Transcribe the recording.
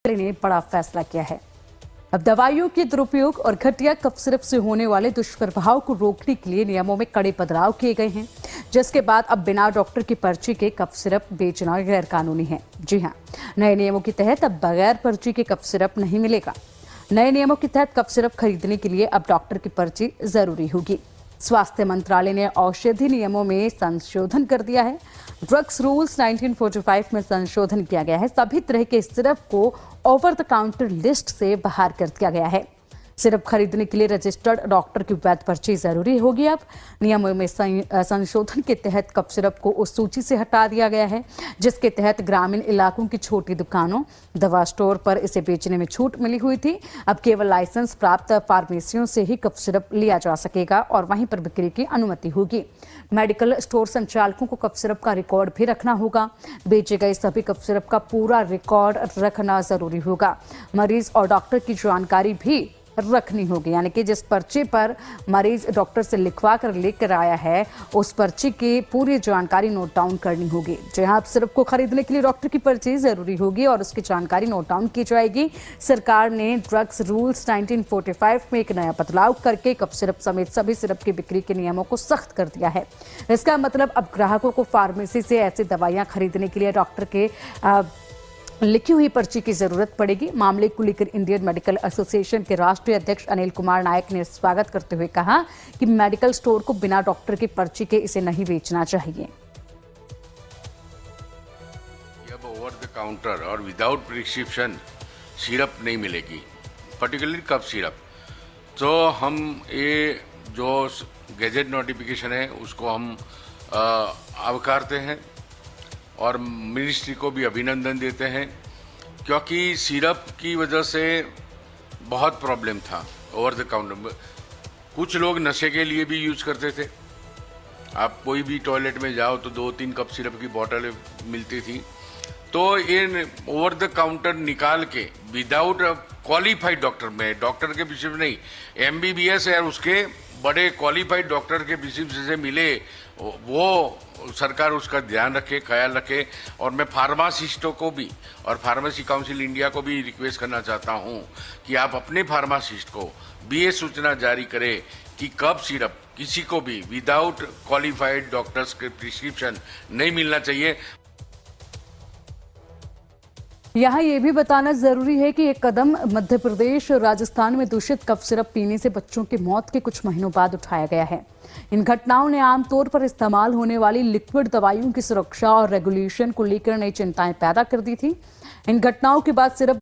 ने बड़ा फैसला किया है। अब दवाइयों के दुरुपयोग और घटिया कफ सिरप से होने वाले दुष्प्रभाव को रोकने के लिए नियमों में कड़े बदलाव किए गए हैं, जिसके बाद अब बिना डॉक्टर की पर्ची के कफ सिरप बेचना गैर कानूनी है। जी हां, नए नियमों के तहत अब बगैर पर्ची के कफ सिरप नहीं मिलेगा। नए नियमों के तहत कफ सिरप खरीदने के लिए अब डॉक्टर की पर्ची जरूरी होगी। स्वास्थ्य मंत्रालय ने औषधि नियमों में संशोधन कर दिया है। ड्रग्स रूल्स 1945 में संशोधन किया गया है। सभी तरह के सिरप को ओवर द काउंटर लिस्ट से बाहर कर दिया गया है। सिरप खरीदने के लिए रजिस्टर्ड डॉक्टर की वैध पर्ची जरूरी होगी। अब नियमों में संशोधन के तहत कफ सिरप को उस सूची से हटा दिया गया है जिसके तहत ग्रामीण इलाकों की छोटी दुकानों, दवा स्टोर पर इसे बेचने में छूट मिली हुई थी। अब केवल लाइसेंस प्राप्त फार्मेसियों से ही कफ सिरप लिया जा सकेगा और वहीं पर बिक्री की अनुमति होगी। मेडिकल स्टोर संचालकों को कफ सिरप का रिकॉर्ड भी रखना होगा। बेचे गए सभी कफ सिरप का पूरा रिकॉर्ड रखना जरूरी होगा। मरीज और डॉक्टर की जानकारी भी रखनी होगी, यानी कि जिस पर्ची पर मरीज डॉक्टर से लिखवा कर लेकर आया है उस पर्ची की पूरी जानकारी नोट डाउन करनी होगी। जहां सिरप को खरीदने के लिए डॉक्टर की पर्ची जरूरी होगी और उसकी जानकारी नोट डाउन की जाएगी। सरकार ने ड्रग्स रूल्स 1945 में एक नया बदलाव करके कफ सिरप समेत सभी सिरप की बिक्री के नियमों को सख्त कर दिया है। इसका मतलब अब ग्राहकों को फार्मेसी से ऐसी दवाइयां खरीदने के लिए डॉक्टर के लिखी हुई पर्ची की जरूरत पड़ेगी। मामले को लेकर इंडियन मेडिकल एसोसिएशन के राष्ट्रीय अध्यक्ष अनिल कुमार नायक ने स्वागत करते हुए कहा कि मेडिकल स्टोर को बिना डॉक्टर की पर्ची के इसे नहीं बेचना चाहिए। अब ओवर द काउंटर और विदाउट प्रिस्क्रिप्शन सिरप नहीं मिलेगी, पर्टिकुलरली कफ सिरप। तो हम ये जो गैजेट नोटिफिकेशन है उसको हम आवकारते हैं और मिनिस्ट्री को भी अभिनंदन देते हैं, क्योंकि सिरप की वजह से बहुत प्रॉब्लम था ओवर द काउंटर। कुछ लोग नशे के लिए भी यूज करते थे। आप कोई भी टॉयलेट में जाओ तो 2-3 कप सिरप की बोतल मिलती थी। तो ये ओवर द काउंटर निकाल के विदाउट क्वालिफाइड डॉक्टर में, डॉक्टर के विषय में नहीं, MBBS है उसके बड़े क्वालिफाइड डॉक्टर के विषय से मिले, वो सरकार उसका ध्यान रखे, ख्याल रखे। और मैं फार्मासिस्टों को भी और फार्मेसी काउंसिल इंडिया को भी रिक्वेस्ट करना चाहता हूं कि आप अपने फार्मासिस्ट को भी ये सूचना जारी करें कि कफ सिरप किसी को भी विदाउट क्वालिफाइड डॉक्टर्स के प्रिस्क्रिप्शन नहीं मिलना चाहिए। यहाँ ये भी बताना जरूरी है कि एक कदम मध्य प्रदेश और राजस्थान में दूषित कफ सिरप पीने से बच्चों की मौत के कुछ महीनों बाद उठाया गया है। इन घटनाओं ने आमतौर पर इस्तेमाल होने वाली लिक्विड दवाइयों की सुरक्षा और रेगुलेशन को लेकर नई चिंताएं पैदा कर दी थी। इन घटनाओं के बाद सिरप